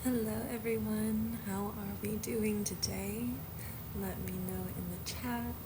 Hello everyone, how are we doing today? Let me know in the chat.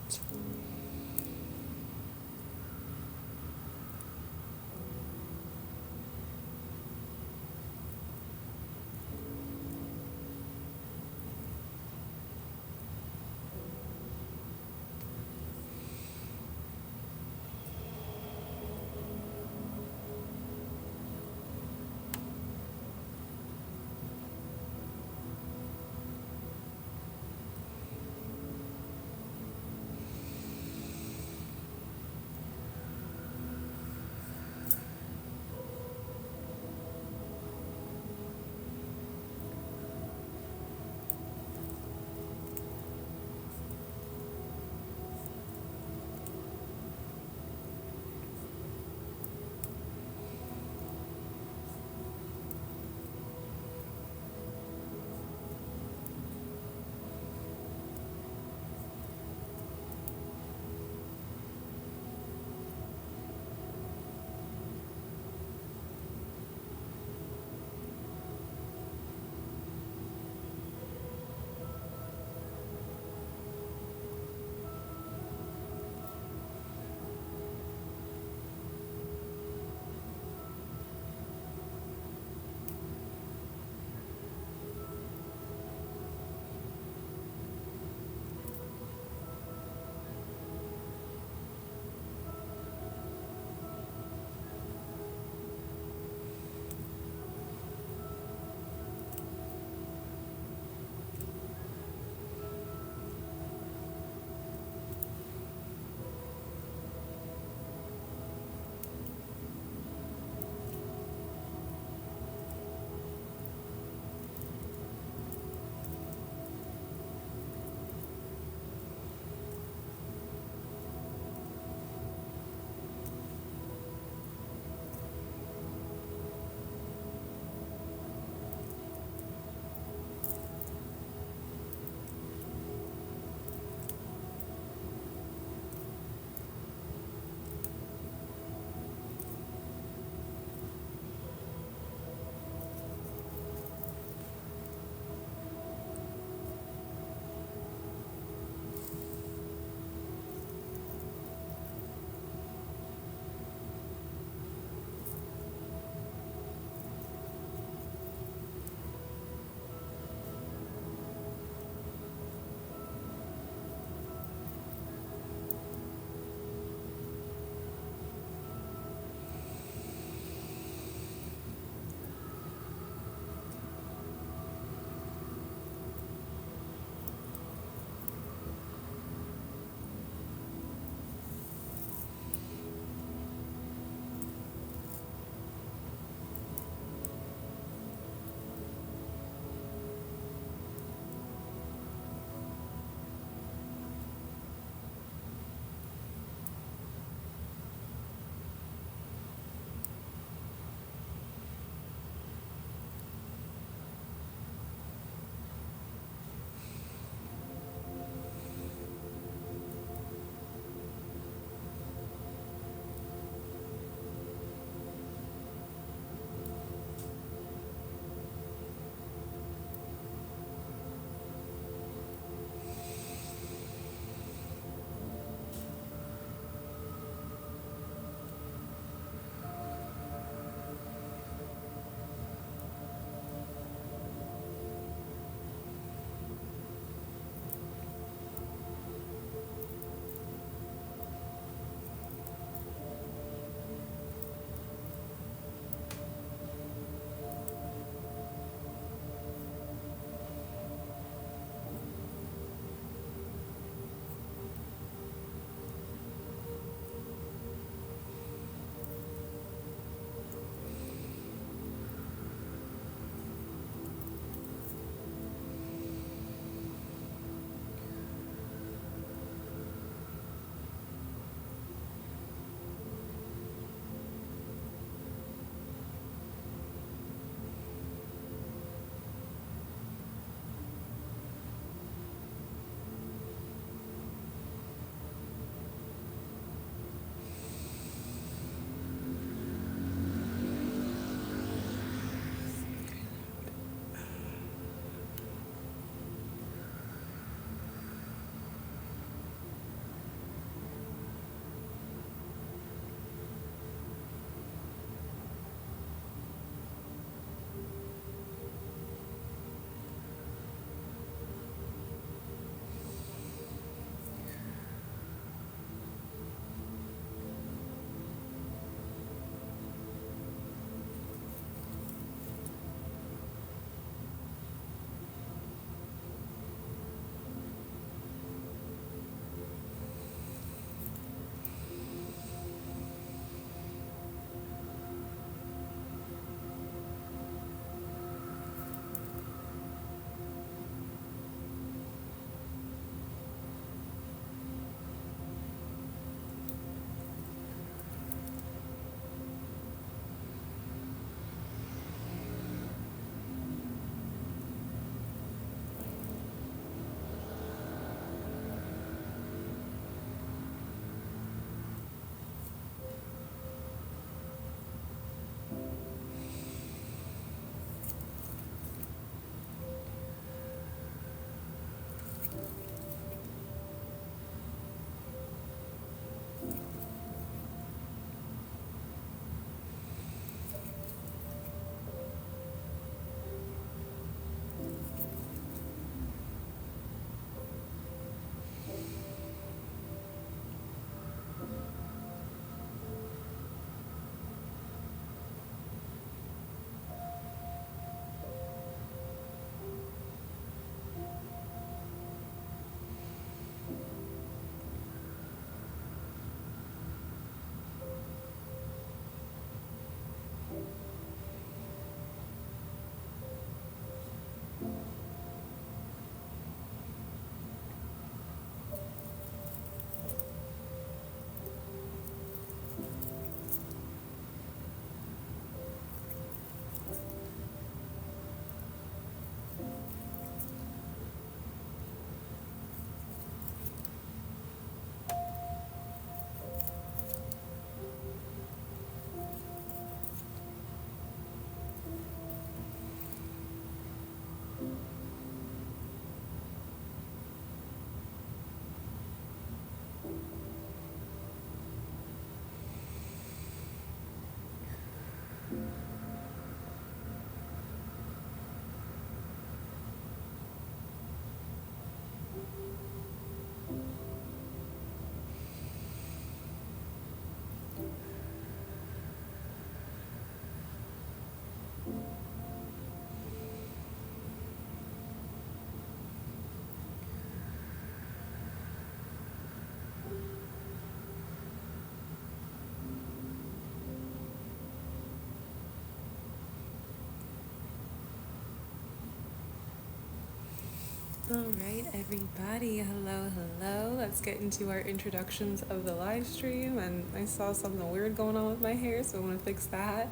right, everybody. Hello. Let's get into our introductions of the live stream. And I saw something weird going on with my hair, so I want to fix that.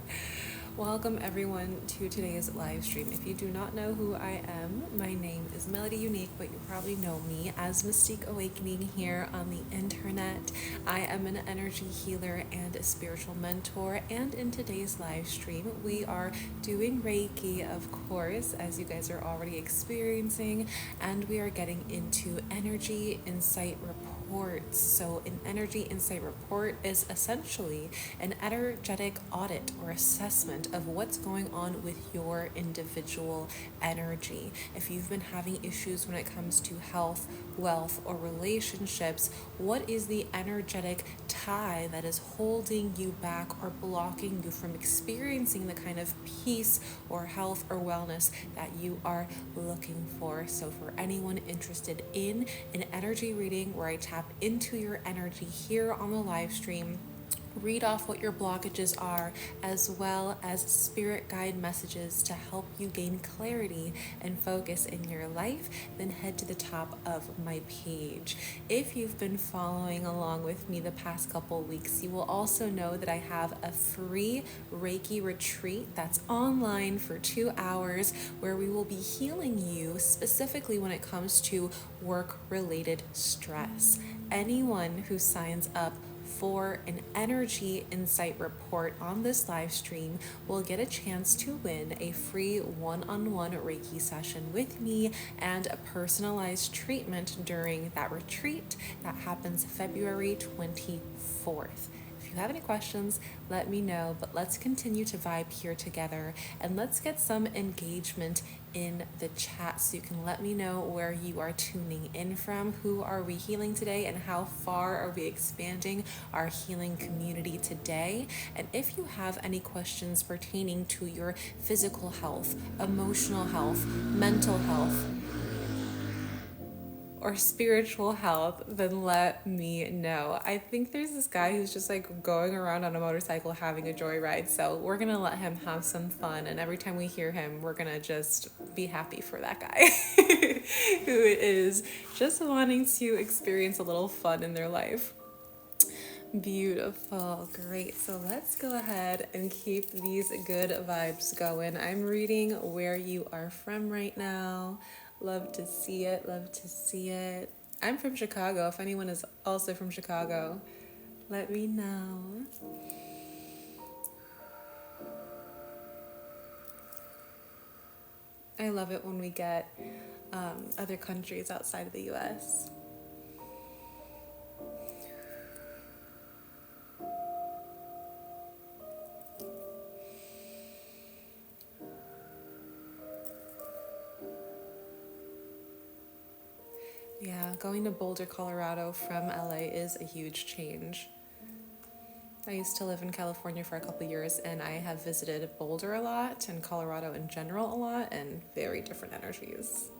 Welcome, everyone, to today's live stream. If you do not know who I am, my name is Melody Unique, but you probably know me as Mystique Awakening here on the internet. I am an energy healer and a spiritual mentor, and in today's live stream, we are doing Reiki, of course, as you guys are already experiencing, and we are getting into energy insight reports. So, an energy insight report is essentially an energetic audit or assessment of what's going on with your individual energy. If you've been having issues when it comes to health, wealth, or relationships, what is the energetic tie that is holding you back or blocking you from experiencing the kind of peace or health or wellness that you are looking for? So, for anyone interested in an energy reading where I tap into your energy here on the live stream, read off what your blockages are, as well as spirit guide messages to help you gain clarity and focus in your life, then head to the top of my page. If you've been following along with me the past couple weeks, you will also know that I have a free Reiki retreat that's online for 2 hours where we will be healing you specifically when it comes to work-related stress. Anyone who signs up for an energy insight report on this live stream will get a chance to win a free one-on-one Reiki session with me and a personalized treatment during that retreat that happens February 24th. If you have any questions, let me know, but let's continue to vibe here together and let's get some engagement in the chat so you can let me know where you are tuning in from, who are we healing today, and how far are we expanding our healing community today. And if you have any questions pertaining to your physical health, emotional health, mental health, or spiritual health, then let me know. I think there's this guy who's just like going around on a motorcycle having a joyride, so we're gonna let him have some fun, and every time we hear him, we're gonna just be happy for that guy who is just wanting to experience a little fun in their life. Beautiful. Great. So let's go ahead and keep these good vibes going. I'm reading where you are from right now. Love to see it. Love to see it. I'm from Chicago. If anyone is also from Chicago, let me know. I love it when we get other countries outside of the US. Yeah, going to Boulder, Colorado from LA is a huge change. I used to live in California for a couple years, and I have visited Boulder a lot and Colorado in general a lot, and very different energies.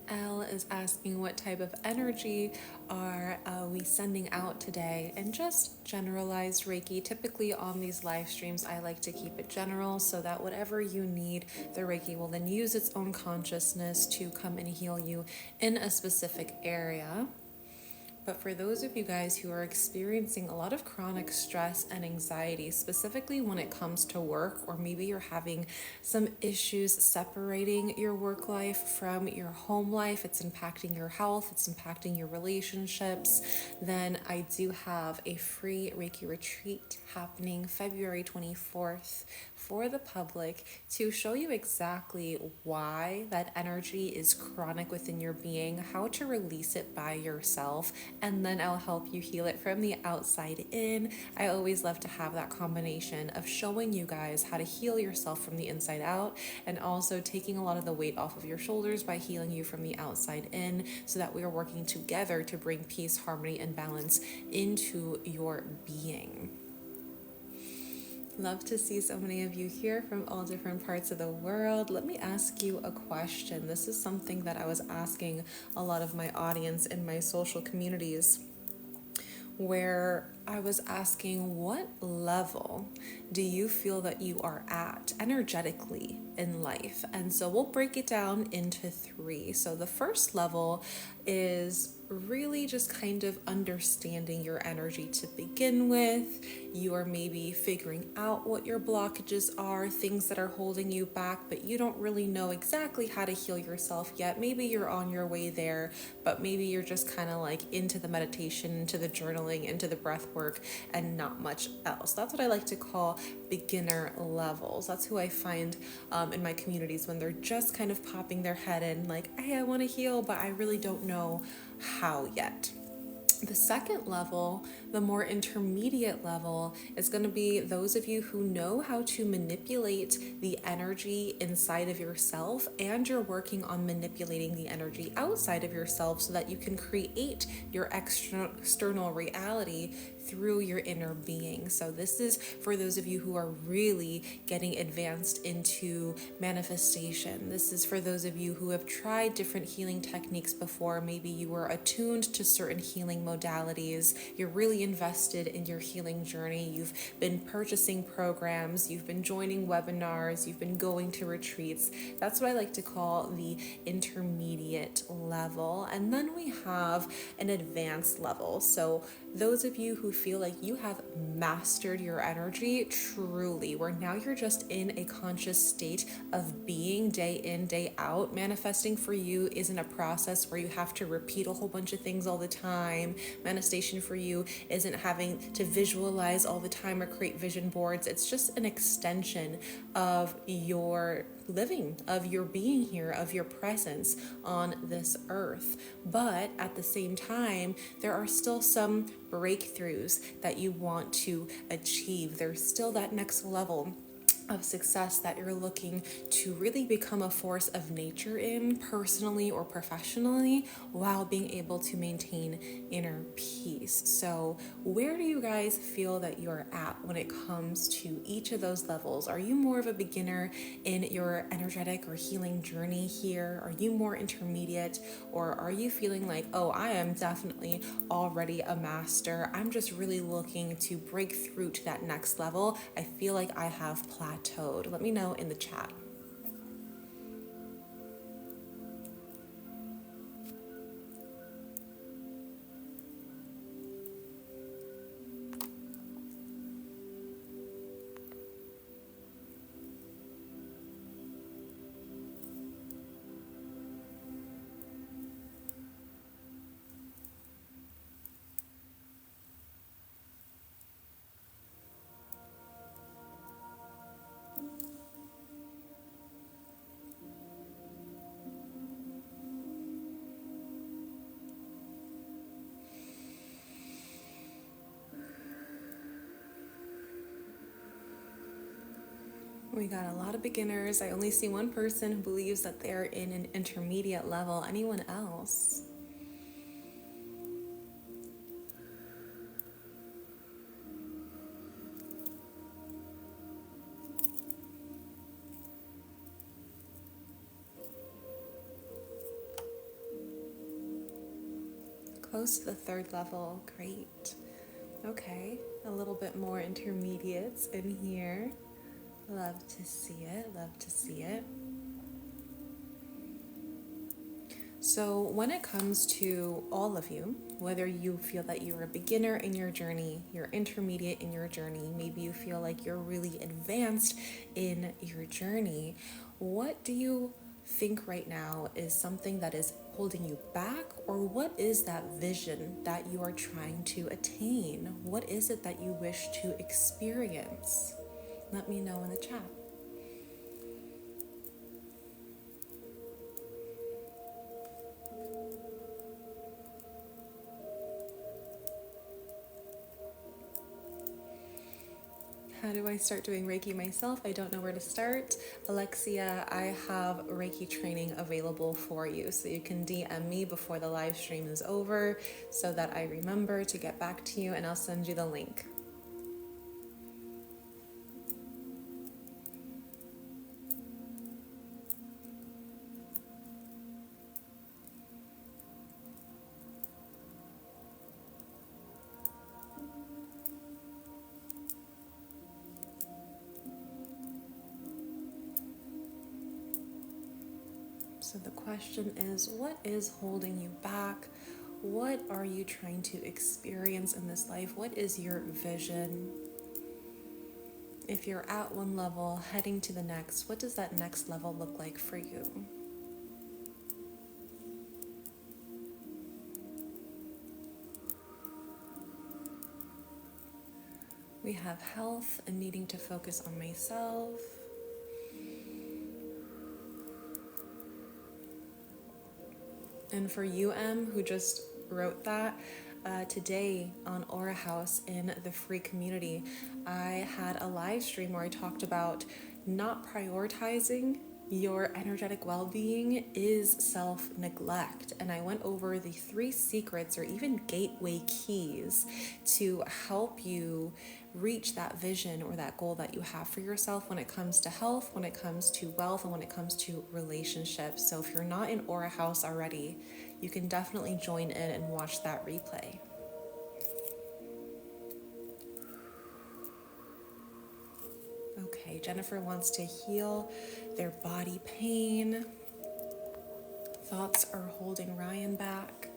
Elle is asking what type of energy are we sending out today, and just generalized Reiki. Typically on these live streams, I like to keep it general so that whatever you need, the Reiki will then use its own consciousness to come and heal you in a specific area. But for those of you guys who are experiencing a lot of chronic stress and anxiety, specifically when it comes to work, or maybe you're having some issues separating your work life from your home life, it's impacting your health, it's impacting your relationships, then I do have a free Reiki retreat happening February 24th for the public to show you exactly why that energy is chronic within your being, how to release it by yourself, and then I'll help you heal it from the outside in. I always love to have that combination of showing you guys how to heal yourself from the inside out, and also taking a lot of the weight off of your shoulders by healing you from the outside in, so that we are working together to bring peace, harmony, and balance into your being. Love to see so many of you here from all different parts of the world. Let me ask you a question. This is something that I was asking a lot of my audience in my social communities, where I was asking, what level do you feel that you are at energetically in life? And so we'll break it down into 3. So the first level is really just kind of understanding your energy to begin with. You are maybe figuring out what your blockages are, things that are holding you back, but you don't really know exactly how to heal yourself yet. Maybe you're on your way there, but maybe you're just kind of like into the meditation, into the journaling, into the breath work, and not much else. That's what I like to call beginner levels. That's who I find in my communities when they're just kind of popping their head in like, hey, I want to heal, but I really don't know how yet. The second level, the more intermediate level, is going to be those of you who know how to manipulate the energy inside of yourself, and you're working on manipulating the energy outside of yourself so that you can create your external reality through your inner being. So this is for those of you who are really getting advanced into manifestation. This is for those of you who have tried different healing techniques before. Maybe you were attuned to certain healing modalities. You're really invested in your healing journey. You've been purchasing programs. You've been joining webinars. You've been going to retreats. That's what I like to call the intermediate level. And then we have an advanced level. So those of you who feel like you have mastered your energy truly, where now you're just in a conscious state of being day in, day out. Manifesting for you isn't a process where you have to repeat a whole bunch of things all the time. Manifestation for you isn't having to visualize all the time or create vision boards. It's just an extension of your living, of your being here, of your presence on this earth. But at the same time, there are still some breakthroughs that you want to achieve. There's still that next level of success that you're looking to really become a force of nature in, personally or professionally, while being able to maintain inner peace. So where do you guys feel that you're at when it comes to each of those levels? Are you more of a beginner in your energetic or healing journey here? Are you more intermediate? Or are you feeling like, oh, I am definitely already a master. I'm just really looking to break through to that next level. I feel like I have plateaued. Let me know in the chat. We got a lot of beginners. I only see one person who believes that they're in an intermediate level. Anyone else? Close to the third level. Great. Okay, a little bit more intermediates in here. Love to see it, love to see it. So when it comes to all of you, whether you feel that you're a beginner in your journey, you're intermediate in your journey, maybe you feel like you're really advanced in your journey, what do you think right now is something that is holding you back? Or what is that vision that you are trying to attain? What is it that you wish to experience? Let me know in the chat. How do I start doing Reiki myself? I don't know where to start. Alexia, I have Reiki training available for you. So you can DM me before the live stream is over so that I remember to get back to you, and I'll send you the link. So the question is, what is holding you back? What are you trying to experience in this life? What is your vision? If you're at one level, heading to the next, what does that next level look like for you? We have health and needing to focus on myself. And for UM, who just wrote that, today on Aura House in the free community, I had a live stream where I talked about not prioritizing your energetic well-being is self-neglect. And I went over the 3 secrets or even gateway keys to help you reach that vision or that goal that you have for yourself when it comes to health, when it comes to wealth, and when it comes to relationships. So if you're not in Aura House already, you can definitely join in and watch that replay. Okay, Jennifer wants to heal their body pain. Thoughts are holding Ryan back.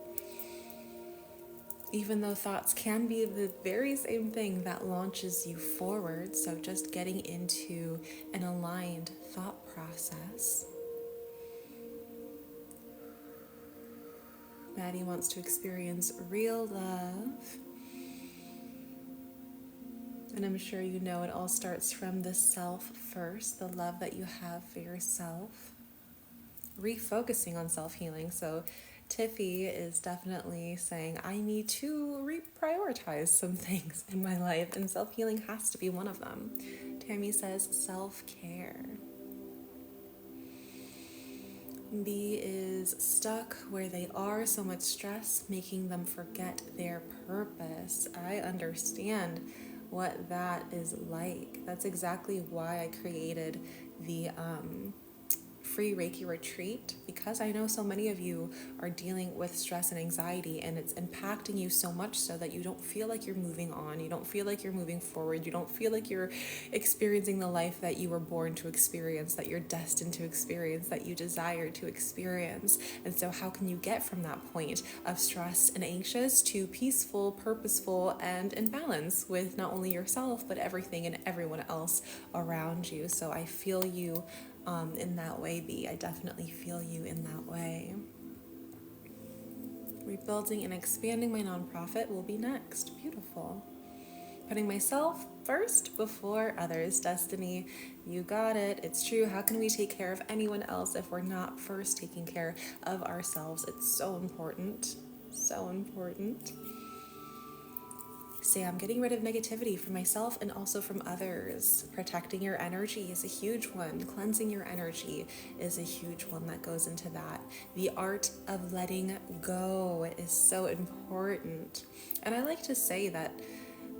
Even though thoughts can be the very same thing that launches you forward, so just getting into an aligned thought process. Maddie wants to experience real love. And I'm sure you know it all starts from the self first, the love that you have for yourself. Refocusing on self-healing. So Tiffy is definitely saying, I need to reprioritize some things in my life, and self-healing has to be one of them. Tammy says self-care. B is stuck where they are, so much stress, making them forget their purpose. I understand what that is like. That's exactly why I created the free Reiki retreat, because I know so many of you are dealing with stress and anxiety, and it's impacting you so much so that you don't feel like you're moving on, you don't feel like you're moving forward, you don't feel like you're experiencing the life that you were born to experience, that you're destined to experience, that you desire to experience. And so how can you get from that point of stressed and anxious to peaceful, purposeful, and in balance with not only yourself but everything and everyone else around you? So I feel you in that way, B. I definitely feel you in that way. Rebuilding and expanding my nonprofit will be next. Beautiful. Putting myself first before others. Destiny, you got it. It's true. How can we take care of anyone else if we're not first taking care of ourselves? It's so important. So important. Sam, getting rid of negativity from myself and also from others. Protecting your energy is a huge one. Cleansing your energy is a huge one that goes into that. The art of letting go is so important. And I like to say that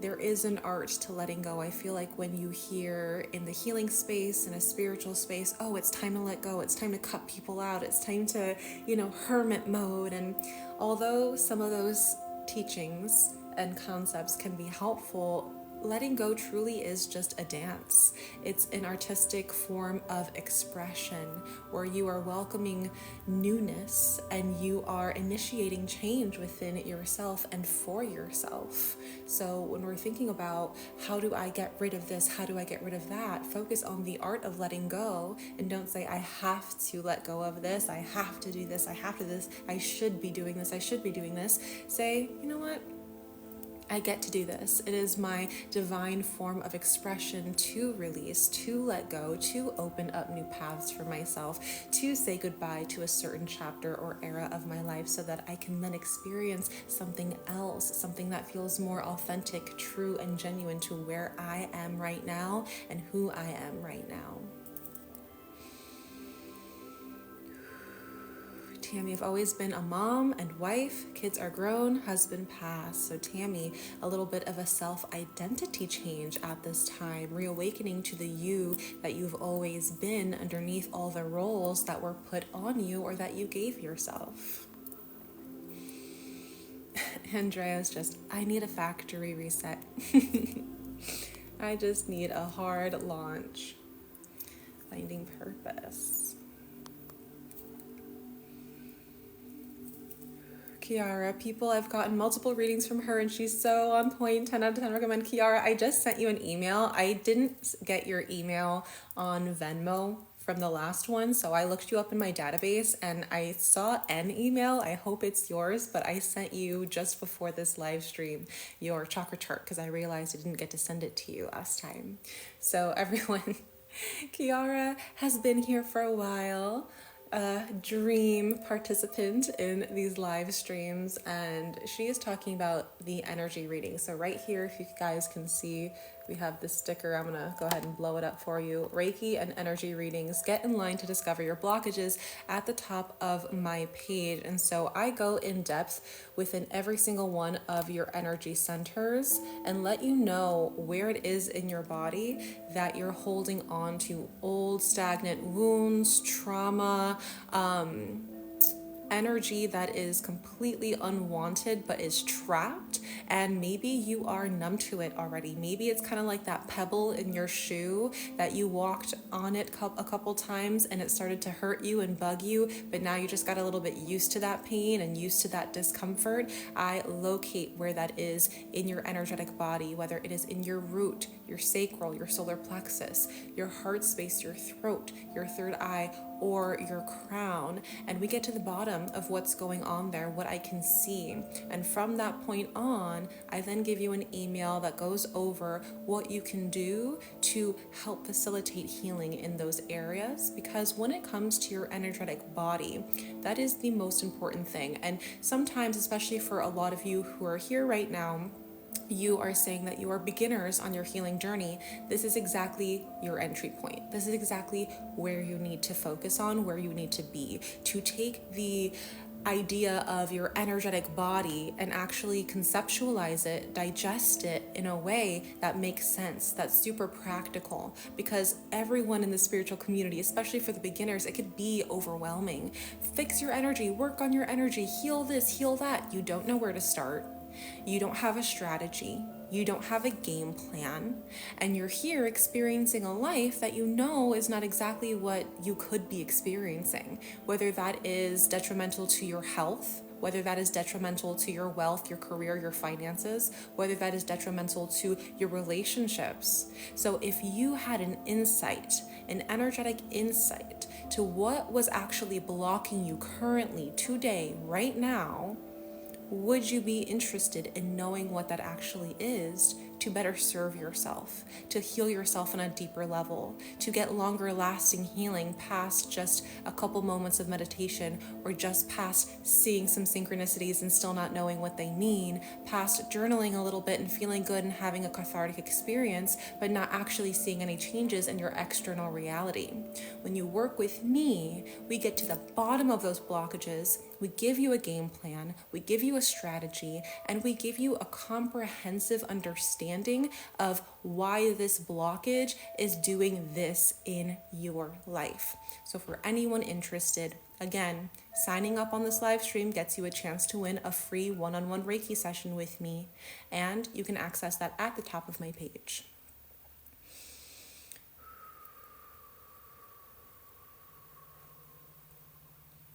there is an art to letting go. I feel like when you hear in the healing space, in a spiritual space, oh, it's time to let go, it's time to cut people out, it's time to, hermit mode. And although some of those teachings and concepts can be helpful, letting go truly is just a dance. It's an artistic form of expression where you are welcoming newness and you are initiating change within yourself and for yourself. So when we're thinking about how do I get rid of this, how do I get rid of that, focus on the art of letting go, and don't say I have to let go of this, I have to do this, I have to this, I should be doing this, I should be doing this. Say, you know what? I get to do this. It is my divine form of expression to release, to let go, to open up new paths for myself, to say goodbye to a certain chapter or era of my life so that I can then experience something else, something that feels more authentic, true, and genuine to where I am right now and who I am right now. Tammy, I've always been a mom and wife. Kids are grown, husband passed. So Tammy, a little bit of a self-identity change at this time, reawakening to the you that you've always been underneath all the roles that were put on you or that you gave yourself. Andrea's just, I need a factory reset. I just need a hard launch. Finding purpose. Kiara, people, I've gotten multiple readings from her and she's so on point. 10 out of 10 recommend. Kiara, I just sent you an email. I didn't get your email on Venmo from the last one, so I looked you up in my database and I saw an email. I hope it's yours, but I sent you just before this live stream your chakra chart because I realized I didn't get to send it to you last time. So everyone, Kiara has been here for a while. Dream participant in these live streams, and she is talking about the energy reading. So right here, if you guys can see, we have this sticker. I'm gonna go ahead and blow it up for you. Reiki and energy readings. Get in line to discover your blockages at the top of my page. And so I go in depth within every single one of your energy centers and let you know where it is in your body that you're holding on to old stagnant wounds, trauma, energy that is completely unwanted but is trapped, and maybe you are numb to it already. Maybe it's kind of like that pebble in your shoe that you walked on it a couple times and it started to hurt you and bug you, but now you just got a little bit used to that pain and used to that discomfort. I locate where that is in your energetic body, whether it is in your root, your sacral, your solar plexus, your heart space, your throat, your third eye, or your crown, and we get to the bottom of what's going on there, what I can see. And from that point on, I then give you an email that goes over what you can do to help facilitate healing in those areas, because when it comes to your energetic body, that is the most important thing. And sometimes, especially for a lot of you who are here right now, you are saying that you are beginners on your healing journey. This is exactly your entry point. This is exactly where you need to focus on, where you need to be, to take the idea of your energetic body and actually conceptualize it, digest it in a way that makes sense, that's super practical, because everyone in the spiritual community, especially for the beginners, it could be overwhelming. Fix your energy, work on your energy, heal this, heal that. You don't know where to start. You don't have a strategy, you don't have a game plan, and you're here experiencing a life that you know is not exactly what you could be experiencing, whether that is detrimental to your health, whether that is detrimental to your wealth, your career, your finances, whether that is detrimental to your relationships. So if you had an insight, an energetic insight to what was actually blocking you currently, today, right now, would you be interested in knowing what that actually is to better serve yourself, to heal yourself on a deeper level, to get longer lasting healing past just a couple moments of meditation, or just past seeing some synchronicities and still not knowing what they mean, past journaling a little bit and feeling good and having a cathartic experience, but not actually seeing any changes in your external reality? When you work with me, we get to the bottom of those blockages. We give you a game plan, we give you a strategy, and we give you a comprehensive understanding of why this blockage is doing this in your life. So for anyone interested, again, signing up on this live stream gets you a chance to win a free one-on-one Reiki session with me, and you can access that at the top of my page.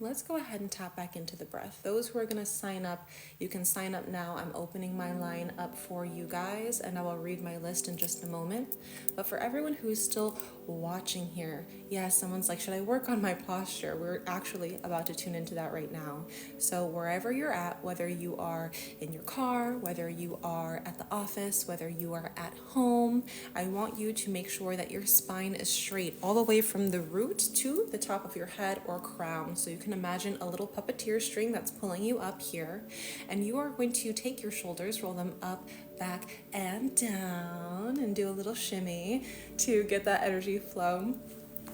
let's go ahead and tap back into the breath. Those who are going to sign up, you can sign up now. I'm opening my line up for you guys, and I will read my list in just a moment. But for everyone who's still watching here, yes, someone's like, should I work on my posture? We're actually about to tune into that right now. So wherever you're at, whether you are in your car, whether you are at the office, whether you are at home, I want you to make sure that your spine is straight all the way from the root to the top of your head or crown. So you can imagine a little puppeteer string that's pulling you up here, and you are going to take your shoulders, roll them up, back, and down, and do a little shimmy to get that energy flow.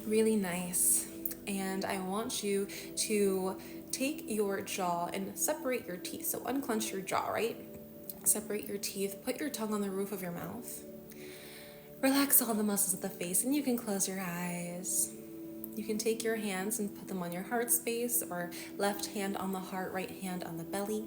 Really nice. And I want you to take your jaw and separate your teeth. So unclench your jaw, right? Separate your teeth, put your tongue on the roof of your mouth. Relax all the muscles of the face, and you can close your eyes. You can take your hands and put them on your heart space, or left hand on the heart, right hand on the belly.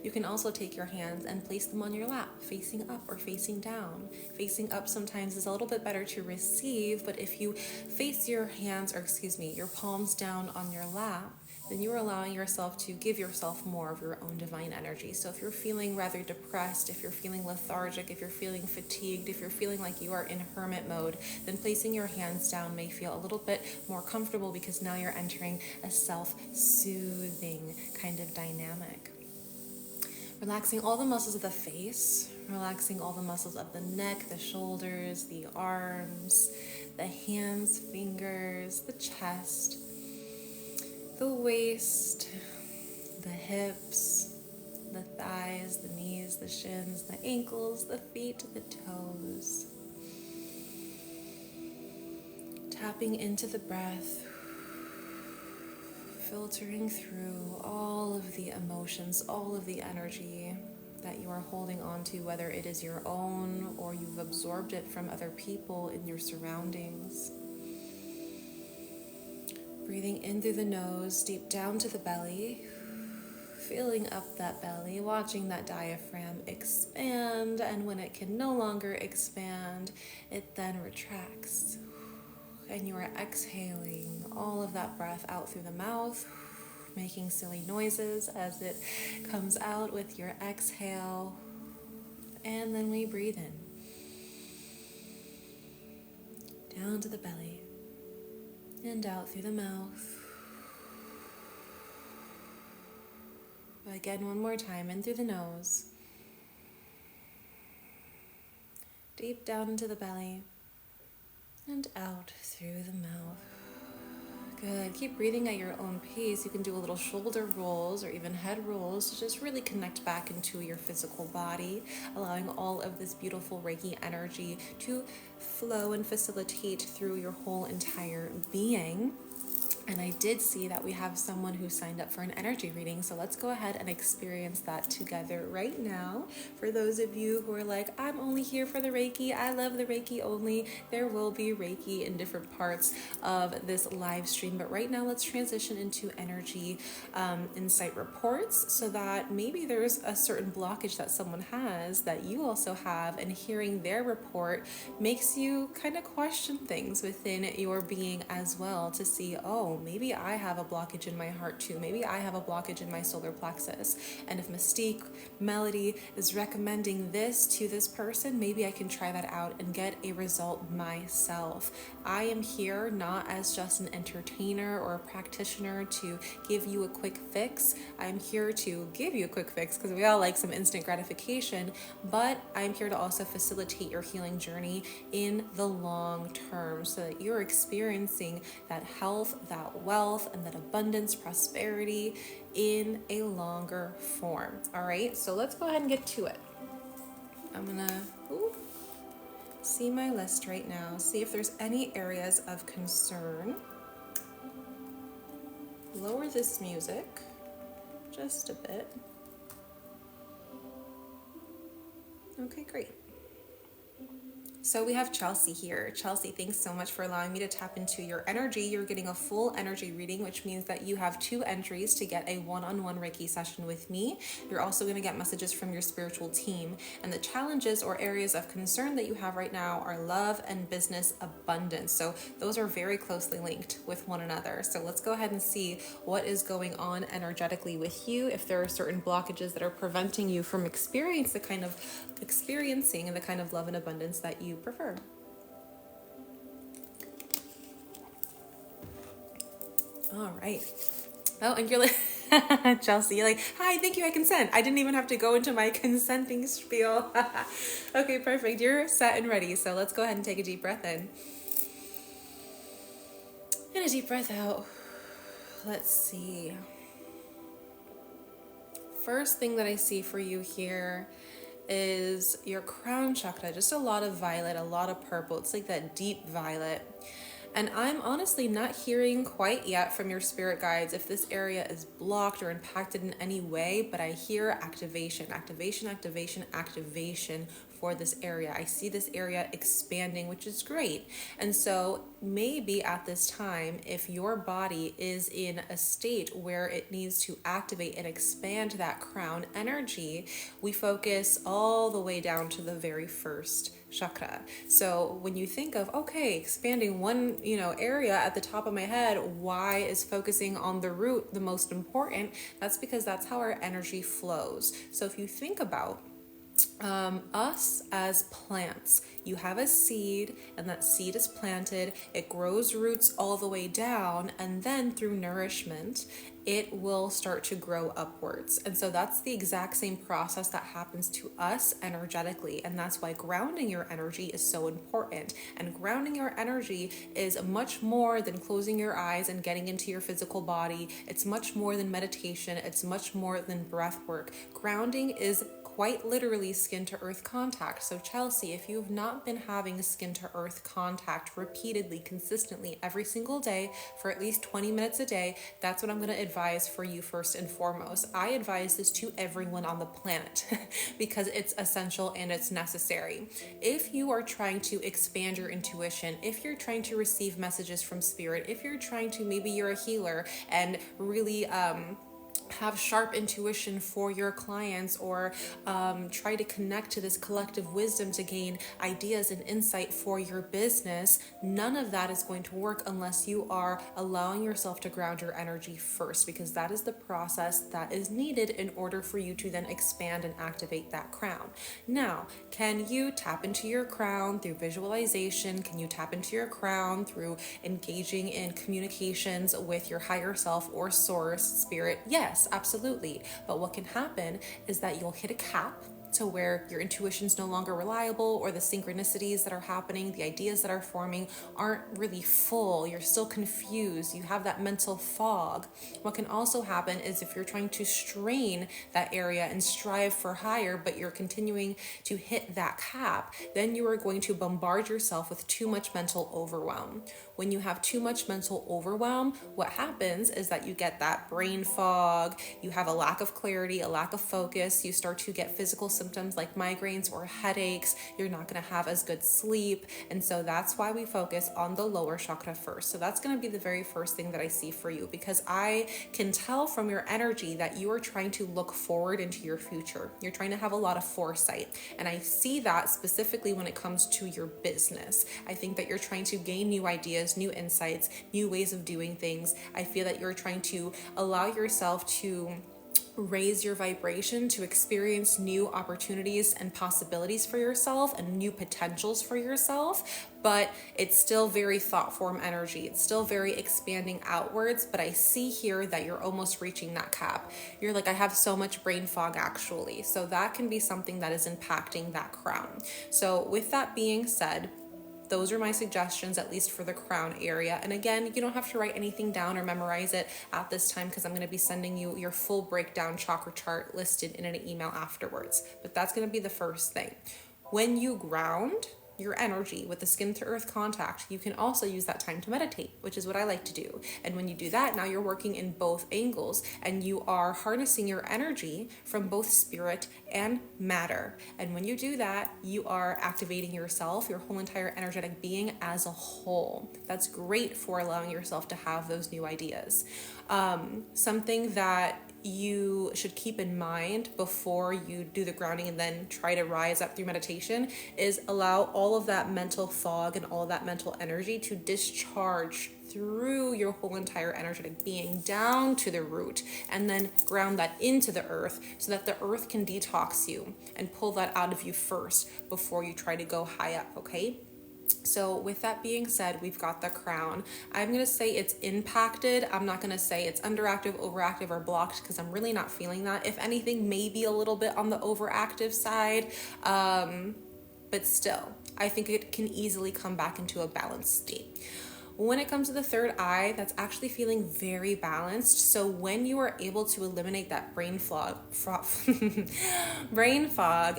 You can also take your hands and place them on your lap, facing up or facing down. Facing up sometimes is a little bit better to receive, but if you face your your palms down on your lap, then you are allowing yourself to give yourself more of your own divine energy. So if you're feeling rather depressed, if you're feeling lethargic, if you're feeling fatigued, if you're feeling like you are in hermit mode, then placing your hands down may feel a little bit more comfortable, because now you're entering a self-soothing kind of dynamic. Relaxing all the muscles of the face, relaxing all the muscles of the neck, the shoulders, the arms, the hands, fingers, the chest, the waist, the hips, the thighs, the knees, the shins, the ankles, the feet, the toes. Tapping into the breath, filtering through all of the emotions, all of the energy that you are holding on to, whether it is your own or you've absorbed it from other people in your surroundings. Breathing in through the nose, deep down to the belly, filling up that belly, watching that diaphragm expand, and when it can no longer expand, it then retracts. And you are exhaling all of that breath out through the mouth, making silly noises as it comes out with your exhale. And then we breathe in, down to the belly, and out through the mouth. Again, one more time, in through the nose, deep down into the belly, and out through the mouth. Good. Keep breathing at your own pace. You can do a little shoulder rolls or even head rolls to just really connect back into your physical body, allowing all of this beautiful Reiki energy to flow and facilitate through your whole entire being. And I did see that we have someone who signed up for an energy reading, so let's go ahead and experience that together right now. For those of you who are like, I'm only here for the Reiki, I love the Reiki only, there will be Reiki in different parts of this live stream. But right now, let's transition into energy insight reports, so that maybe there's a certain blockage that someone has that you also have, and hearing their report makes you kind of question things within your being as well, to see, oh, maybe I have a blockage in my heart too. Maybe I have a blockage in my solar plexus. And if Mystique Melody is recommending this to this person, maybe I can try that out and get a result myself. I am here not as just an entertainer or a practitioner to give you a quick fix. I'm here to give you a quick fix because we all like some instant gratification, but I'm here to also facilitate your healing journey in the long term, so that you're experiencing that health, that wealth, and that abundance, prosperity in a longer form. All right, so let's go ahead and get to it. I'm gonna see my list right now, see if there's any areas of concern. Lower this music just a bit. Okay, great. So we have Chelsea here. Chelsea, thanks so much for allowing me to tap into your energy. You're getting a full energy reading, which means that you have 2 entries to get a one-on-one Reiki session with me. You're also going to get messages from your spiritual team. And the challenges or areas of concern that you have right now are love and business abundance. So those are very closely linked with one another. So let's go ahead and see what is going on energetically with you. If there are certain blockages that are preventing you from experiencing the kind of love and abundance that you prefer. All right. Oh, and you're like, Chelsea, you're like, hi, thank you, I consent. I didn't even have to go into my consenting spiel. Okay, perfect. You're set and ready. So let's go ahead and take a deep breath in. And a deep breath out. Let's see. First thing that I see for you here is your crown chakra, just a lot of violet, a lot of purple. It's like that deep violet. And I'm honestly not hearing quite yet from your spirit guides if this area is blocked or impacted in any way, but I hear activation for this area. I see this area expanding, which is great. And so maybe at this time, if your body is in a state where it needs to activate and expand that crown energy, we focus all the way down to the very first chakra. So when you think of, okay, expanding one, area at the top of my head, why is focusing on the root the most important? That's because that's how our energy flows. So if you think about us as plants, you have a seed and that seed is planted, it grows roots all the way down, and then through nourishment it will start to grow upwards. And so that's the exact same process that happens to us energetically, and that's why grounding your energy is so important. And grounding your energy is much more than closing your eyes and getting into your physical body. It's much more than meditation. It's much more than breath work. Grounding is quite literally skin to earth contact. So Chelsea, if you've not been having skin to earth contact repeatedly, consistently every single day for at least 20 minutes a day, that's what I'm going to advise for you first and foremost. I advise this to everyone on the planet because it's essential and it's necessary. If you are trying to expand your intuition, if you're trying to receive messages from spirit, if you're trying to, maybe you're a healer and really have sharp intuition for your clients, or try to connect to this collective wisdom to gain ideas and insight for your business, none of that is going to work unless you are allowing yourself to ground your energy first, because that is the process that is needed in order for you to then expand and activate that crown. Now, can you tap into your crown through visualization? Can you tap into your crown through engaging in communications with your higher self or source, spirit? Yes, absolutely. But what can happen is that you'll hit a cap to where your intuition's no longer reliable, or the synchronicities that are happening, the ideas that are forming aren't really full. You're still confused. You have that mental fog. What can also happen is if you're trying to strain that area and strive for higher, but you're continuing to hit that cap, then you are going to bombard yourself with too much mental overwhelm. When you have too much mental overwhelm, what happens is that you get that brain fog, you have a lack of clarity, a lack of focus, you start to get physical symptoms like migraines or headaches, you're not going to have as good sleep. And so that's why we focus on the lower chakra first. So that's going to be the very first thing that I see for you, because I can tell from your energy that you are trying to look forward into your future. You're trying to have a lot of foresight. And I see that specifically when it comes to your business. I think that you're trying to gain new ideas, new insights, new ways of doing things. I feel that you're trying to allow yourself to raise your vibration, to experience new opportunities and possibilities for yourself and new potentials for yourself, but it's still very thought form energy. It's still very expanding outwards, but I see here that you're almost reaching that cap. You're like, I have so much brain fog actually. So that can be something that is impacting that crown. So with that being said, those are my suggestions, at least for the crown area. And again, you don't have to write anything down or memorize it at this time, because I'm going to be sending you your full breakdown chakra chart listed in an email afterwards. But that's going to be the first thing. When you ground, your energy with the skin to earth contact, you can also use that time to meditate, which is what I like to do. And when you do that, now you're working in both angles and you are harnessing your energy from both spirit and matter. And when you do that, you are activating yourself, your whole entire energetic being as a whole. That's great for allowing yourself to have those new ideas. Something that you should keep in mind before you do the grounding and then try to rise up through meditation is allow all of that mental fog and all of that mental energy to discharge through your whole entire energetic being down to the root, and then ground that into the earth so that the earth can detox you and pull that out of you first before you try to go high up, okay? So with that being said, we've got the crown. I'm going to say it's impacted. I'm not going to say it's underactive, overactive, or blocked because I'm really not feeling that. If anything, maybe a little bit on the overactive side. But still, I think it can easily come back into a balanced state. When it comes to the third eye, that's actually feeling very balanced. So when you are able to eliminate that brain fog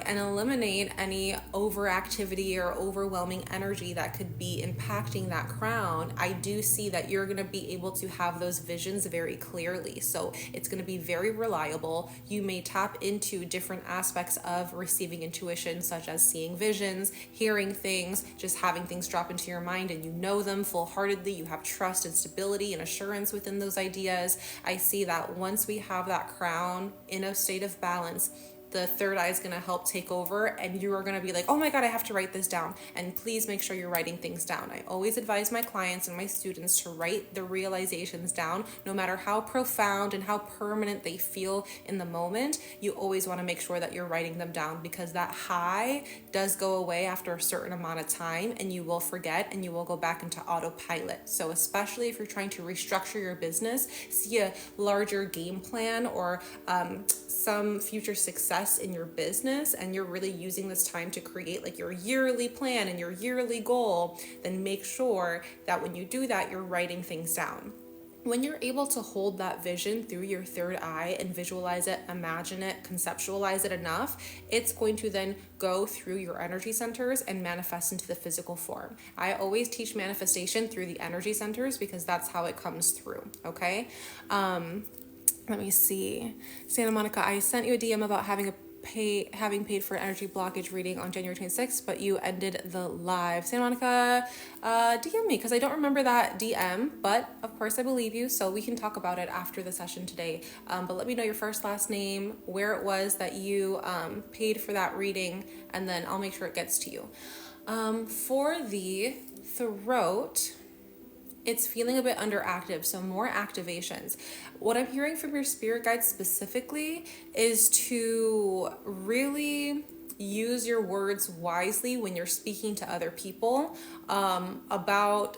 and eliminate any overactivity or overwhelming energy that could be impacting that crown, I do see that you're going to be able to have those visions very clearly. So it's going to be very reliable. You may tap into different aspects of receiving intuition, such as seeing visions, hearing things, just having things drop into your mind and you know them full-heartedly. You have trust and stability and assurance within those ideas. I see that once we have that crown in a state of balance, the third eye is going to help take over and you are going to be like, oh my God, I have to write this down. And please make sure you're writing things down. I always advise my clients and my students to write the realizations down, no matter how profound and how permanent they feel in the moment. You always want to make sure that you're writing them down because that high does go away after a certain amount of time and you will forget and you will go back into autopilot. So especially if you're trying to restructure your business, see a larger game plan or some future success in your business, and you're really using this time to create like your yearly plan and your yearly goal, then make sure that when you do that, you're writing things down. When you're able to hold that vision through your third eye and visualize it, imagine it, conceptualize it enough, it's going to then go through your energy centers and manifest into the physical form. I always teach manifestation through the energy centers because that's how it comes through, okay? Let me see. Santa Monica, I sent you a DM about having paid for an energy blockage reading on January 26th, but you ended the live. Santa Monica, DM me because I don't remember that DM, but of course I believe you, so we can talk about it after the session today. But let me know your first, last name, where it was that you paid for that reading, and then I'll make sure it gets to you. For the throat, it's feeling a bit underactive, so more activations. What I'm hearing from your spirit guides specifically is to really use your words wisely when you're speaking to other people about,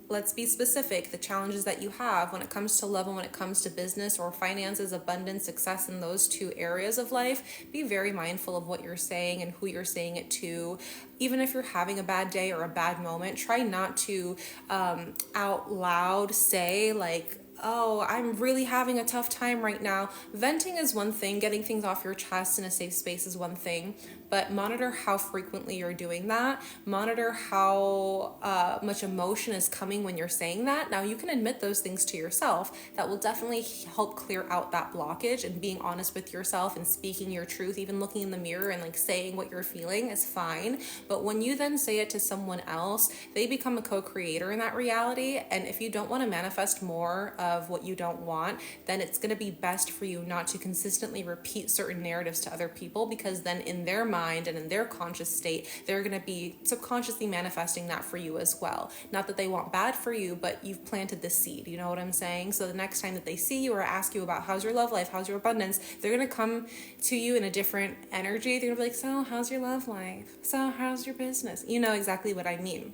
let's be specific, the challenges that you have when it comes to love and when it comes to business or finances, abundance, success in those two areas of life. Be very mindful of what you're saying and who you're saying it to. Even if you're having a bad day or a bad moment, try not to out loud say like, oh, I'm really having a tough time right now. Venting is one thing, getting things off your chest in a safe space is one thing, but monitor how frequently you're doing that. Monitor how much emotion is coming when you're saying that. Now, you can admit those things to yourself. That will definitely help clear out that blockage, and being honest with yourself and speaking your truth, even looking in the mirror and like saying what you're feeling is fine. But when you then say it to someone else, they become a co-creator in that reality. And if you don't want to manifest more of what you don't want, then it's going to be best for you not to consistently repeat certain narratives to other people, because then in their mind and in their conscious state, they're going to be subconsciously manifesting that for you as well. Not that they want bad for you, but you've planted the seed. You know what I'm saying? So the next time that they see you or ask you about how's your love life, how's your abundance, they're going to come to you in a different energy. They're going to be like, so how's your love life? So how's your business? You know exactly what I mean.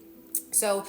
So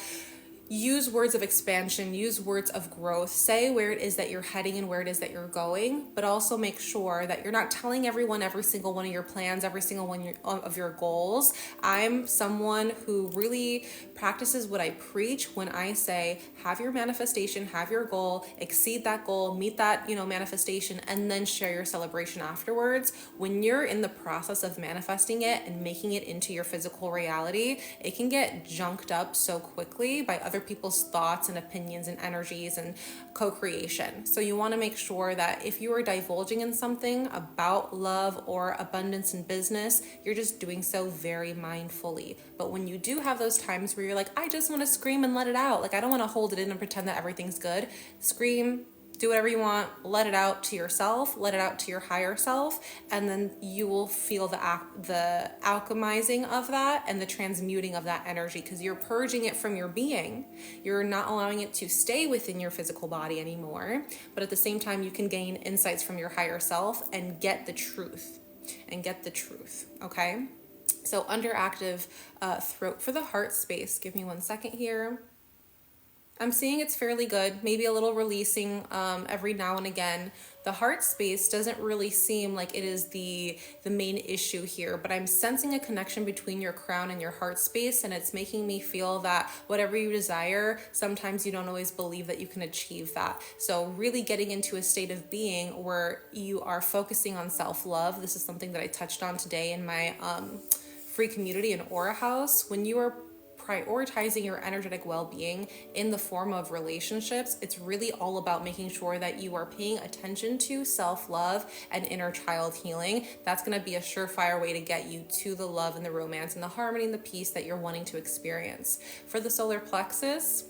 use words of expansion, use words of growth, say where it is that you're heading and where it is that you're going, but also make sure that you're not telling everyone every single one of your plans, every single one of your goals. I'm someone who really practices what I preach when I say, have your manifestation, have your goal, exceed that goal, meet that, manifestation, and then share your celebration afterwards. When you're in the process of manifesting it and making it into your physical reality, it can get junked up so quickly by other people's thoughts and opinions and energies and co-creation. So you want to make sure that if you are divulging in something about love or abundance in business, you're just doing so very mindfully. But when you do have those times where you're like, I just want to scream and let it out, like I don't want to hold it in and pretend that everything's good, scream, do whatever you want, let it out to yourself, let it out to your higher self, and then you will feel the alchemizing of that and the transmuting of that energy, because you're purging it from your being. You're not allowing it to stay within your physical body anymore, but at the same time, you can gain insights from your higher self and get the truth. Okay? So underactive throat for the heart space. Give me 1 second here. I'm seeing it's fairly good, maybe a little releasing every now and again. The heart space doesn't really seem like it is the main issue here, but I'm sensing a connection between your crown and your heart space, and it's making me feel that whatever you desire, sometimes you don't always believe that you can achieve that. So really getting into a state of being where you are focusing on self-love. This is something that I touched on today in my free community in Aura House. When you are prioritizing your energetic well-being in the form of relationships, it's really all about making sure that you are paying attention to self-love and inner child healing. That's going to be a surefire way to get you to the love and the romance and the harmony and the peace that you're wanting to experience. For the solar plexus,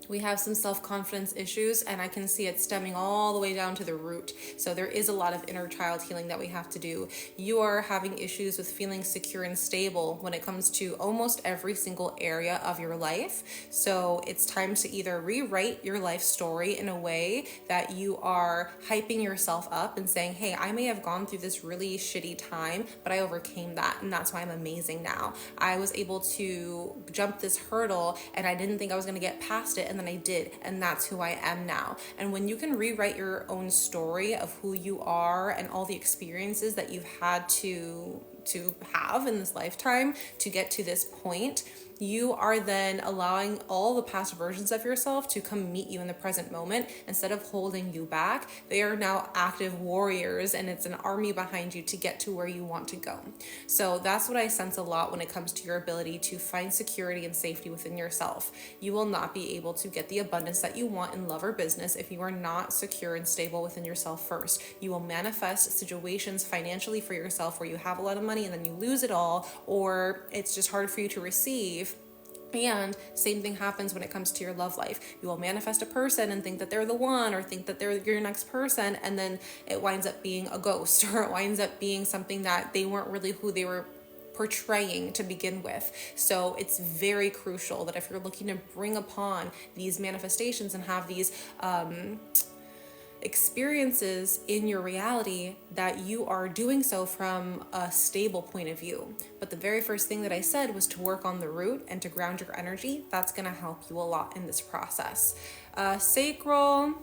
we have some self-confidence issues, and I can see it stemming all the way down to the root. So there is a lot of inner child healing that we have to do. You are having issues with feeling secure and stable when it comes to almost every single area of your life. So it's time to either rewrite your life story in a way that you are hyping yourself up and saying, hey, I may have gone through this really shitty time, but I overcame that, and that's why I'm amazing now. I was able to jump this hurdle, and I didn't think I was going to get past it, and then I did, and that's who I am now. And when you can rewrite your own story of who you are and all the experiences that you've had to have in this lifetime to get to this point, you are then allowing all the past versions of yourself to come meet you in the present moment instead of holding you back. They are now active warriors, and it's an army behind you to get to where you want to go. So that's what I sense a lot when it comes to your ability to find security and safety within yourself. You will not be able to get the abundance that you want in love or business if you are not secure and stable within yourself first. You will manifest situations financially for yourself where you have a lot of money and then you lose it all, or it's just hard for you to receive. And same thing happens when it comes to your love life. You will manifest a person and think that they're the one, or think that they're your next person, and then it winds up being a ghost, or it winds up being something that they weren't really who they were portraying to begin with. So it's very crucial that if you're looking to bring upon these manifestations and have these experiences in your reality, that you are doing so from a stable point of view. But the very first thing that I said was to work on the root and to ground your energy. That's going to help you a lot in this process. Sacral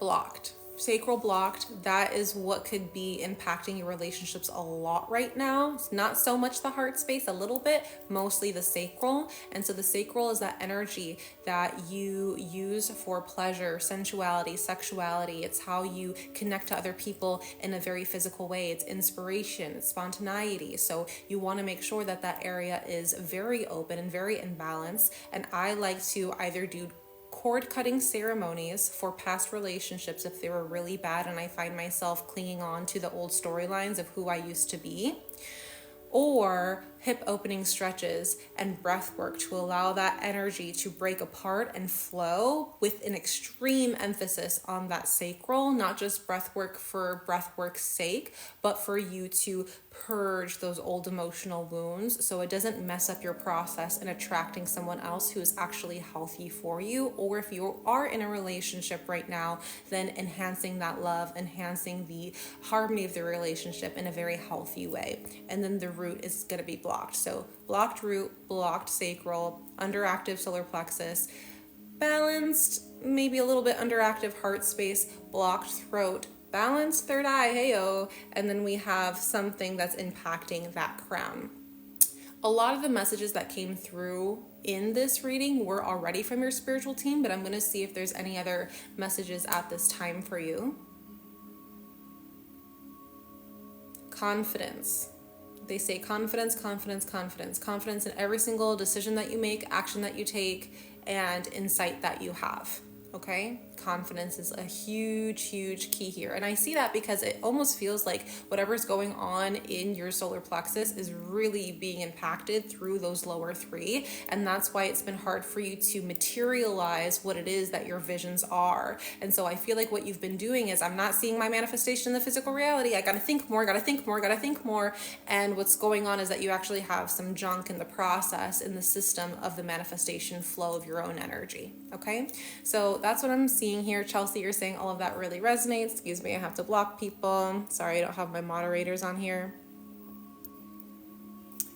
blocked. Sacral blocked, that is what could be impacting your relationships a lot right now. It's not so much the heart space, a little bit, mostly the sacral. And so the sacral is that energy that you use for pleasure, sensuality, sexuality. It's how you connect to other people in a very physical way. It's inspiration, it's spontaneity. So you want to make sure that that area is very open and very in balance. And I like to either do cord cutting ceremonies for past relationships if they were really bad and I find myself clinging on to the old storylines of who I used to be, or hip opening stretches and breath work to allow that energy to break apart and flow with an extreme emphasis on that sacral, not just breath work for breath work's sake, but for you to purge those old emotional wounds so it doesn't mess up your process in attracting someone else who is actually healthy for you. Or if you are in a relationship right now, then enhancing that love, enhancing the harmony of the relationship in a very healthy way. And then the root is going to be blocked. So blocked root, blocked sacral, underactive solar plexus, balanced, maybe a little bit underactive heart space, blocked throat, balanced third eye, heyo, and then we have something that's impacting that crown. A lot of the messages that came through in this reading were already from your spiritual team, but I'm going to see if there's any other messages at this time for you. Confidence. They say confidence, confidence, confidence. Confidence in every single decision that you make, action that you take, and insight that you have. Okay? Confidence is a huge, huge key here. And I see that because it almost feels like whatever's going on in your solar plexus is really being impacted through those lower three. And that's why it's been hard for you to materialize what it is that your visions are. And so I feel like what you've been doing is, I'm not seeing my manifestation in the physical reality. I gotta think more, gotta think more, gotta think more. And what's going on is that you actually have some junk in the process, in the system of the manifestation flow of your own energy. Okay? So that's what I'm seeing here. Chelsea, you're saying all of that really resonates. Excuse me, I have to block people. Sorry, I don't have my moderators on here.